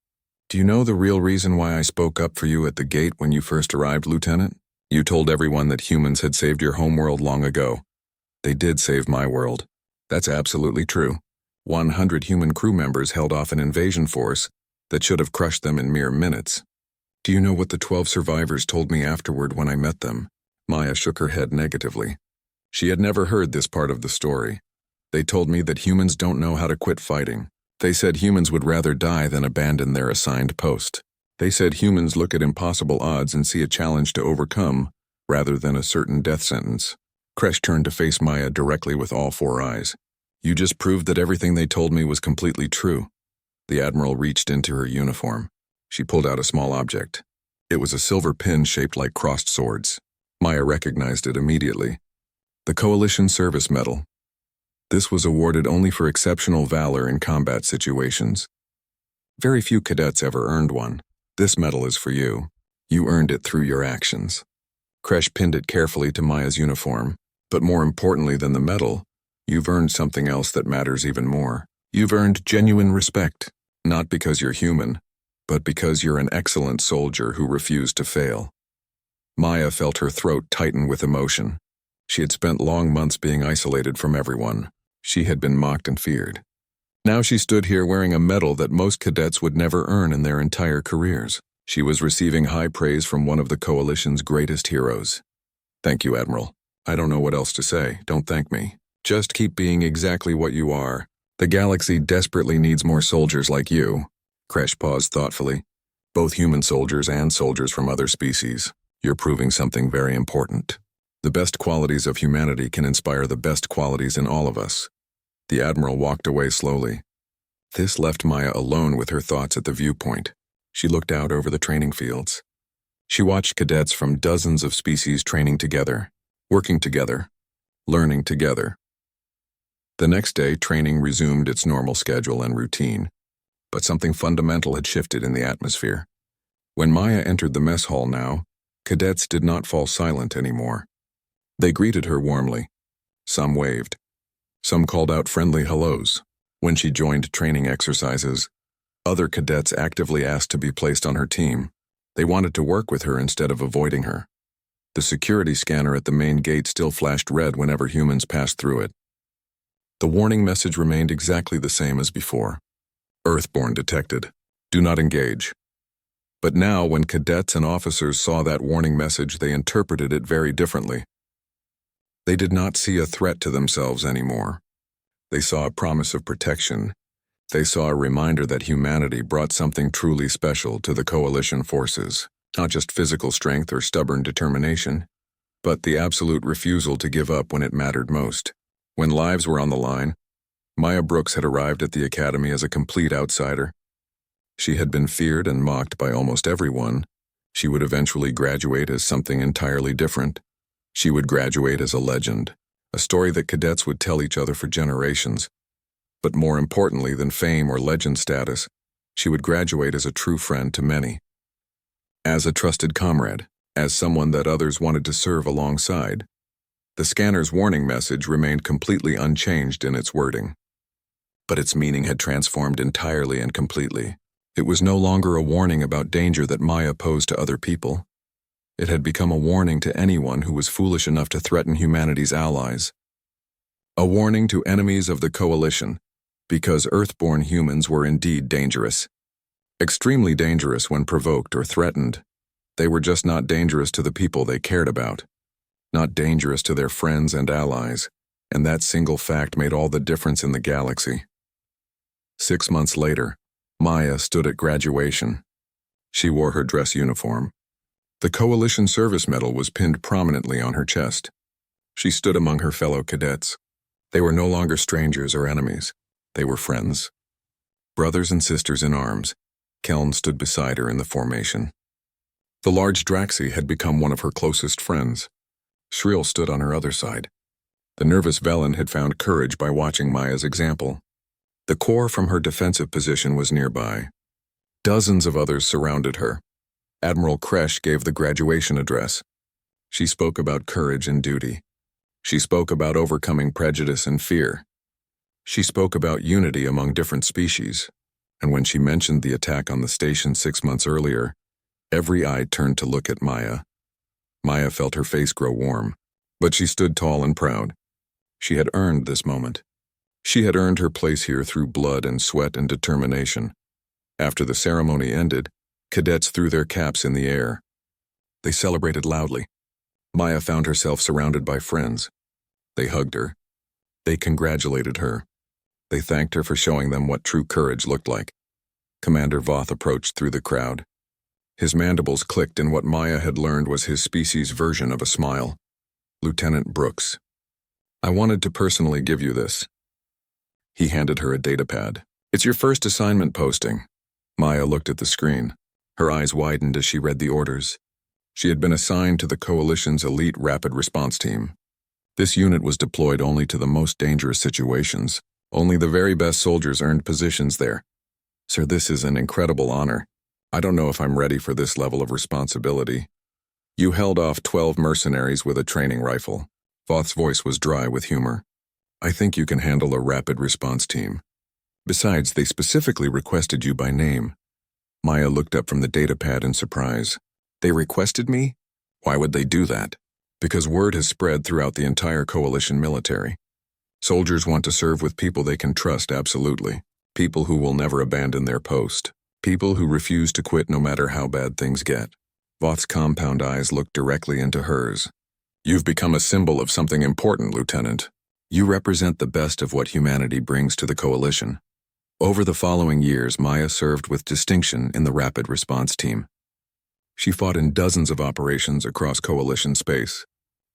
"Do you know the real reason why I spoke up for you at the gate when you first arrived, Lieutenant? You told everyone that humans had saved your homeworld long ago. They did save my world. That's absolutely true. 100 human crew members held off an invasion force that should have crushed them in mere minutes. Do you know what the 12 survivors told me afterward when I met them?" Maya shook her head negatively. She had never heard this part of the story. "They told me that humans don't know how to quit fighting. They said humans would rather die than abandon their assigned post. They said humans look at impossible odds and see a challenge to overcome rather than a certain death sentence." Kresh turned to face Maya directly with all 4 eyes. "You just proved that everything they told me was completely true." The Admiral reached into her uniform. She pulled out a small object. It was a silver pin shaped like crossed swords. Maya recognized it immediately. The Coalition Service Medal. This was awarded only for exceptional valor in combat situations. Very few cadets ever earned one. This medal is for you. You earned it through your actions. Kresh pinned it carefully to Maya's uniform, but more importantly than the medal, you've earned something else that matters even more. You've earned genuine respect, not because you're human, but because you're an excellent soldier who refused to fail. Maya felt her throat tighten with emotion. She had spent long months being isolated from everyone. She had been mocked and feared. Now she stood here wearing a medal that most cadets would never earn in their entire careers. She was receiving high praise from one of the Coalition's greatest heroes. "Thank you, Admiral. I don't know what else to say. Don't thank me. Just keep being exactly what you are. The galaxy desperately needs more soldiers like you." Kresh paused thoughtfully. "Both human soldiers and soldiers from other species. You're proving something very important. The best qualities of humanity can inspire the best qualities in all of us." The Admiral walked away slowly. This left Maya alone with her thoughts at the viewpoint. She looked out over the training fields. She watched cadets from dozens of species training together, working together, learning together. The next day, training resumed its normal schedule and routine, but something fundamental had shifted in the atmosphere. When Maya entered the mess hall now, cadets did not fall silent anymore. They greeted her warmly. Some waved. Some called out friendly hellos. When she joined training exercises, other cadets actively asked to be placed on her team. They wanted to work with her instead of avoiding her. The security scanner at the main gate still flashed red whenever humans passed through it. The warning message remained exactly the same as before. Earthborn detected. Do not engage. But now, when cadets and officers saw that warning message, they interpreted it very differently. They did not see a threat to themselves anymore. They saw a promise of protection. They saw a reminder that humanity brought something truly special to the coalition forces, not just physical strength or stubborn determination, but the absolute refusal to give up when it mattered most. When lives were on the line, Maya Brooks had arrived at the academy as a complete outsider. She had been feared and mocked by almost everyone. She would eventually graduate as something entirely different. She would graduate as a legend, a story that cadets would tell each other for generations. But more importantly than fame or legend status, she would graduate as a true friend to many. As a trusted comrade, as someone that others wanted to serve alongside. The scanner's warning message remained completely unchanged in its wording. But its meaning had transformed entirely and completely. It was no longer a warning about danger that Maya posed to other people. It had become a warning to anyone who was foolish enough to threaten humanity's allies. A warning to enemies of the coalition, because Earthborn humans were indeed dangerous. Extremely dangerous when provoked or threatened. They were just not dangerous to the people they cared about. Not dangerous to their friends and allies, and that single fact made all the difference in the galaxy. 6 months later, Maya stood at graduation. She wore her dress uniform. The Coalition Service Medal was pinned prominently on her chest. She stood among her fellow cadets. They were no longer strangers or enemies. They were friends. Brothers and sisters in arms. Keln stood beside her in the formation. The large Draxi had become one of her closest friends. Shriel stood on her other side. The nervous Velen had found courage by watching Maya's example. The core from her defensive position was nearby. Dozens of others surrounded her. Admiral Kresh gave the graduation address. She spoke about courage and duty. She spoke about overcoming prejudice and fear. She spoke about unity among different species. And when she mentioned the attack on the station 6 months earlier, every eye turned to look at Maya. Maya felt her face grow warm, but she stood tall and proud. She had earned this moment. She had earned her place here through blood and sweat and determination. After the ceremony ended, cadets threw their caps in the air. They celebrated loudly. Maya found herself surrounded by friends. They hugged her. They congratulated her. They thanked her for showing them what true courage looked like. Commander Voth approached through the crowd. His mandibles clicked, and what Maya had learned was his species' version of a smile. Lieutenant Brooks. I wanted to personally give you this. He handed her a datapad. It's your first assignment posting. Maya looked at the screen. Her eyes widened as she read the orders. She had been assigned to the Coalition's elite rapid response team. This unit was deployed only to the most dangerous situations. Only the very best soldiers earned positions there. Sir, this is an incredible honor. I don't know if I'm ready for this level of responsibility. You held off 12 mercenaries with a training rifle. Voth's voice was dry with humor. I think you can handle a rapid response team. Besides, they specifically requested you by name. Maya looked up from the datapad in surprise. They requested me? Why would they do that? Because word has spread throughout the entire Coalition military. Soldiers want to serve with people they can trust absolutely. People who will never abandon their post. People who refuse to quit no matter how bad things get. Voth's compound eyes looked directly into hers. You've become a symbol of something important, Lieutenant. You represent the best of what humanity brings to the Coalition. Over the following years, Maya served with distinction in the Rapid Response Team. She fought in dozens of operations across Coalition space.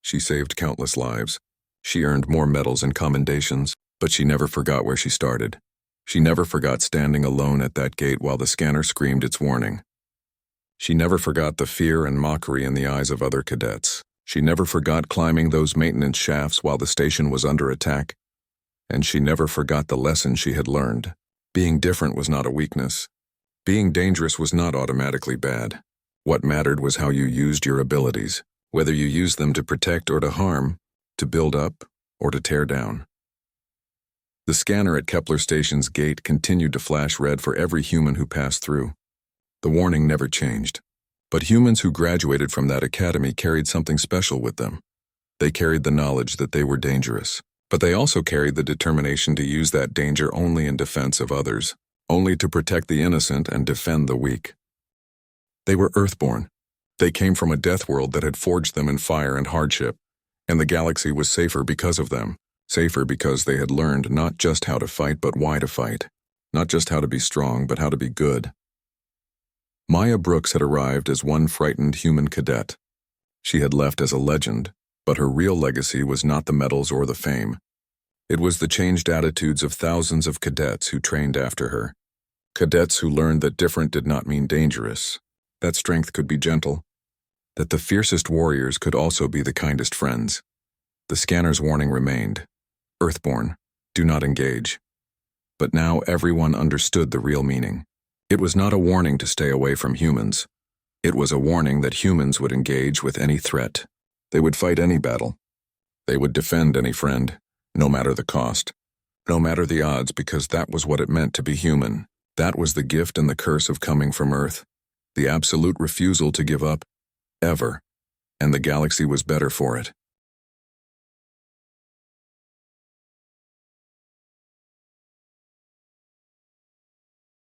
She saved countless lives. She earned more medals and commendations, but she never forgot where she started. She never forgot standing alone at that gate while the scanner screamed its warning. She never forgot the fear and mockery in the eyes of other cadets. She never forgot climbing those maintenance shafts while the station was under attack. And she never forgot the lesson she had learned. Being different was not a weakness. Being dangerous was not automatically bad. What mattered was how you used your abilities, whether you used them to protect or to harm, to build up or to tear down. The scanner at Kepler Station's gate continued to flash red for every human who passed through. The warning never changed. But humans who graduated from that academy carried something special with them. They carried the knowledge that they were dangerous. But they also carried the determination to use that danger only in defense of others, only to protect the innocent and defend the weak. They were Earthborn. They came from a death world that had forged them in fire and hardship, and the galaxy was safer because of them. Safer because they had learned not just how to fight but why to fight. Not just how to be strong but how to be good. Maya Brooks had arrived as one frightened human cadet. She had left as a legend, but her real legacy was not the medals or the fame. It was the changed attitudes of thousands of cadets who trained after her. Cadets who learned that different did not mean dangerous, that strength could be gentle, that the fiercest warriors could also be the kindest friends. The scanner's warning remained. Earthborn, do not engage. But now everyone understood the real meaning. It was not a warning to stay away from humans. It was a warning that humans would engage with any threat. They would fight any battle. They would defend any friend, no matter the cost, no matter the odds, because that was what it meant to be human. That was the gift and the curse of coming from Earth. The absolute refusal to give up, ever. And the galaxy was better for it.